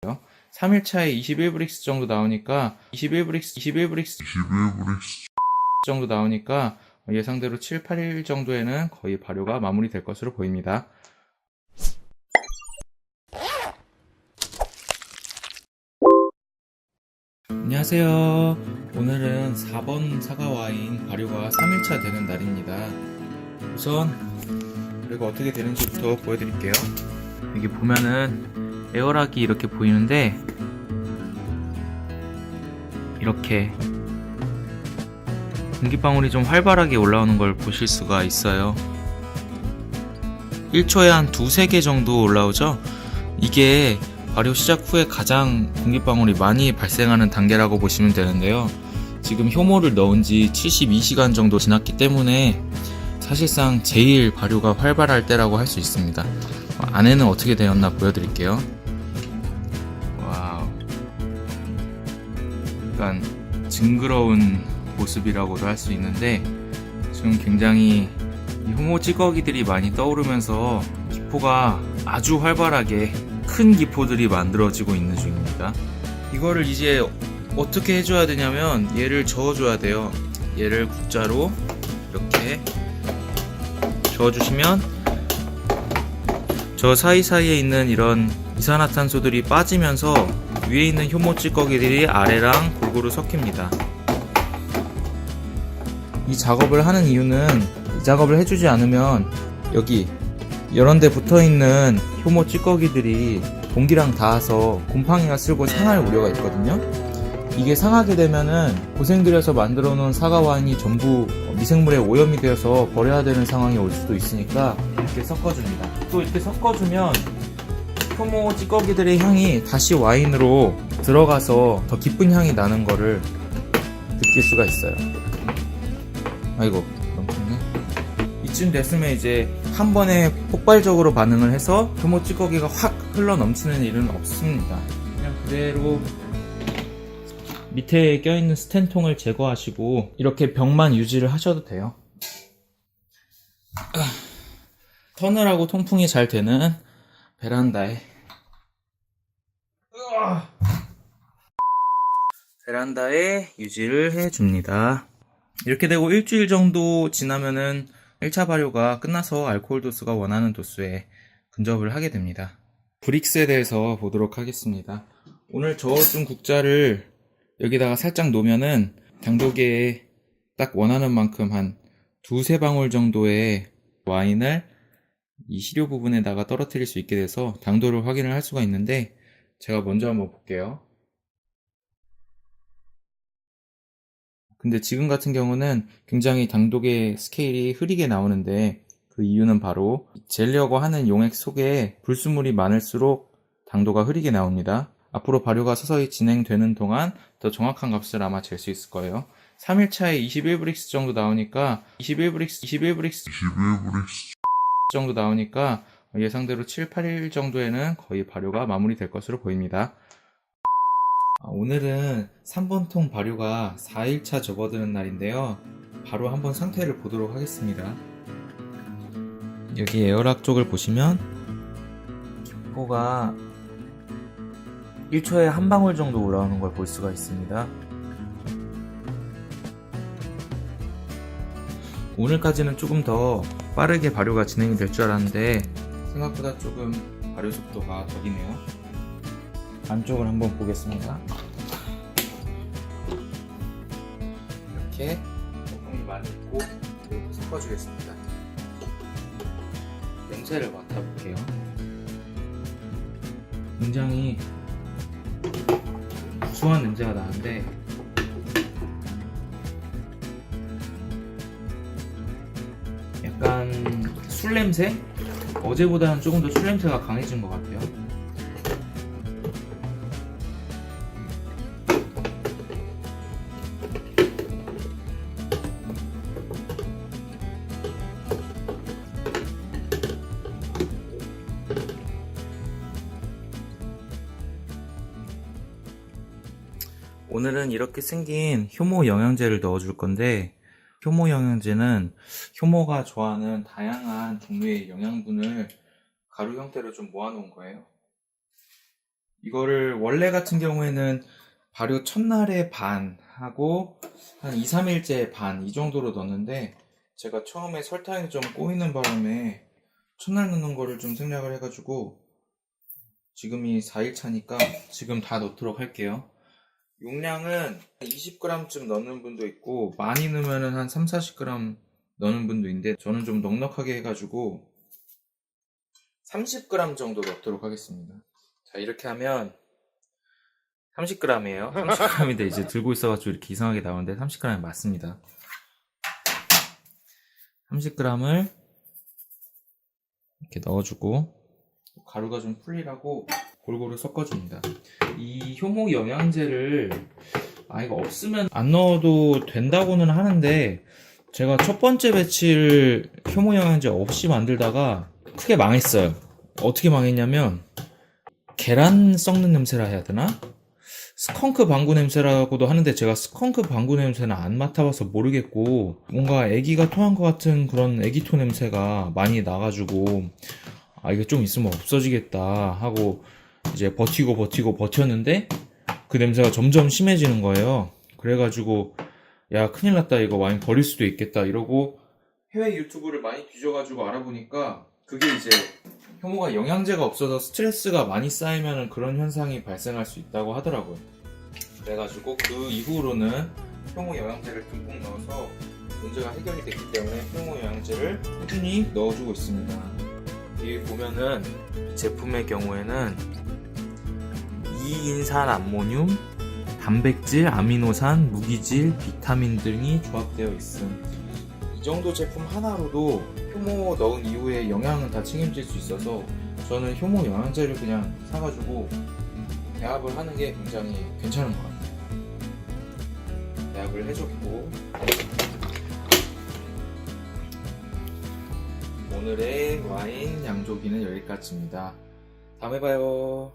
3일차에 21브릭스 정도 나오니까 21브릭스 정도 나오니까 예상대로 7, 8일 정도에는 거의 발효가 마무리될 것으로 보입니다. 안녕하세요. 오늘은 4번 사과 와인 발효가 3일차 되는 날입니다. 우선 그리고 어떻게 되는지부터 보여드릴게요. 여기 보면은 에어락이 이렇게 보이는데 이렇게 공기방울이 좀 활발하게 올라오는 걸 보실 수가 있어요. 1초에 한 두세 개 정도 올라오죠. 이게 발효 시작 후에 가장 공기방울이 많이 발생하는 단계라고 보시면 되는데요. 지금 효모를 넣은 지 72시간 정도 지났기 때문에 사실상 제일 발효가 활발할 때라고 할 수 있습니다. 안에는 어떻게 되었나 보여드릴게요. 와우, 약간 징그러운 모습이라고도 할 수 있는데 지금 굉장히 이 효모 찌꺼기들이 많이 떠오르면서 기포가 아주 활발하게 큰 기포들이 만들어지고 있는 중입니다. 이거를 이제 어떻게 해줘야 되냐면 얘를 저어줘야 돼요. 얘를 국자로 이렇게 저어주시면 저 사이사이에 있는 이런 이산화탄소들이 빠지면서 위에 있는 효모 찌꺼기들이 아래랑 골고루 섞입니다. 이 작업을 하는 이유는 이 작업을 해주지 않으면 여기 이런데 붙어있는 효모 찌꺼기들이 공기랑 닿아서 곰팡이가 쓸고 상할 우려가 있거든요. 이게 상하게 되면은 고생들여서 만들어 놓은 사과 와인이 전부 미생물에 오염이 되어서 버려야 되는 상황이 올 수도 있으니까 이렇게 섞어줍니다. 또 이렇게 섞어주면 효모 찌꺼기들의 향이 다시 와인으로 들어가서 더 깊은 향이 나는 거를 느낄 수가 있어요. 아이고, 넘쳤네. 이쯤 됐으면 이제 한 번에 폭발적으로 반응을 해서 효모 찌꺼기가 확 흘러 넘치는 일은 없습니다. 그냥 그대로 밑에 껴있는 스텐통을 제거하시고 이렇게 병만 유지를 하셔도 돼요. 서늘하고 통풍이 잘 되는 베란다에 유지를 해줍니다. 이렇게 되고 일주일 정도 지나면은 1차 발효가 끝나서 알코올 도수가 원하는 도수에 근접을 하게 됩니다. 브릭스에 대해서 보도록 하겠습니다. 오늘 저어준 국자를 여기다가 살짝 놓으면은 당도계에 딱 원하는 만큼 한 두세 방울 정도의 와인을 이 시료 부분에다가 떨어뜨릴 수 있게 돼서 당도를 확인을 할 수가 있는데 제가 먼저 한번 볼게요. 근데 지금 같은 경우는 굉장히 당도계 스케일이 흐리게 나오는데 그 이유는 바로 재려고 하는 용액 속에 불순물이 많을수록 당도가 흐리게 나옵니다. 앞으로 발효가 서서히 진행되는 동안 더 정확한 값을 아마 잴 수 있을 거예요. 3일차에 21브릭스 정도 나오니까 21브릭스 정도 나오니까 예상대로 7, 8일 정도에는 거의 발효가 마무리될 것으로 보입니다. 오늘은 3번 통 발효가 4일차 접어드는 날인데요. 바로 한번 상태를 보도록 하겠습니다. 여기 에어락 쪽을 보시면 기포가 1초에 한 방울 정도 올라오는 걸 볼 수가 있습니다. 오늘까지는 조금 더 빠르게 발효가 진행이 될 줄 알았는데 생각보다 조금 발효 속도가 더디네요. 안쪽을 한번 보겠습니다. 이렇게 거품이 많이 있고 이렇게 섞어주겠습니다. 냄새를 맡아볼게요. 굉장히 구수한 냄새가 나는데 약간 술 냄새? 어제보다는 조금 더 술 냄새가 강해진 것 같아요. 오늘은 이렇게 생긴 효모 영양제를 넣어줄 건데 효모 영양제는 효모가 좋아하는 다양한 종류의 영양분을 가루 형태로 좀 모아놓은 거예요. 이거를 원래 같은 경우에는 발효 첫날에 반 하고 한 2, 3일째 반 이 정도로 넣었는데 제가 처음에 설탕이 좀 꼬이는 바람에 첫날 넣는 거를 좀 생략을 해가지고 지금이 4일 차니까 지금 다 넣도록 할게요. 용량은 20g쯤 넣는 분도 있고 많이 넣으면 한 3, 40g 넣는 분도 있는데 저는 좀 넉넉하게 해가지고 30g 정도 넣도록 하겠습니다. 자, 이렇게 하면 30g이에요. 30g인데 이제 들고 있어가지고 이렇게 이상하게 나오는데 30g이 맞습니다. 30g을 이렇게 넣어주고 가루가 좀 풀리라고 골고루 섞어줍니다. 이 효모 영양제를 이거 없으면 안 넣어도 된다고는 하는데 제가 첫 번째 배치를 효모 영양제 없이 만들다가 크게 망했어요. 어떻게 망했냐면 계란 썩는 냄새라 해야 되나? 스컹크 방구 냄새라고도 하는데 제가 스컹크 방구 냄새는 안 맡아봐서 모르겠고 뭔가 애기가 토한 것 같은 그런 애기토 냄새가 많이 나가지고 이거 좀 있으면 없어지겠다 하고 이제 버티고 버텼는데 그 냄새가 점점 심해지는 거예요. 그래가지고 야, 큰일 났다, 이거 와인 버릴 수도 있겠다 이러고 해외 유튜브를 많이 뒤져가지고 알아보니까 그게 이제 효모가 영양제가 없어서 스트레스가 많이 쌓이면 그런 현상이 발생할 수 있다고 하더라고요. 그래가지고 그 이후로는 효모 영양제를 듬뿍 넣어서 문제가 해결이 됐기 때문에 효모 영양제를 꾸준히 넣어주고 있습니다. 여기 보면은 제품의 경우에는 2인산 암모늄, 단백질, 아미노산, 무기질, 비타민 등이 조합되어 있음. 이 정도 제품 하나로도 효모 넣은 이후에 영양은 다 책임질 수 있어서 저는 효모 영양제를 그냥 사가지고 배합을 하는 게 굉장히 괜찮은 것 같아요. 배합을 해줬고 오늘의 와인 양조기는 여기까지입니다. 다음에 봐요.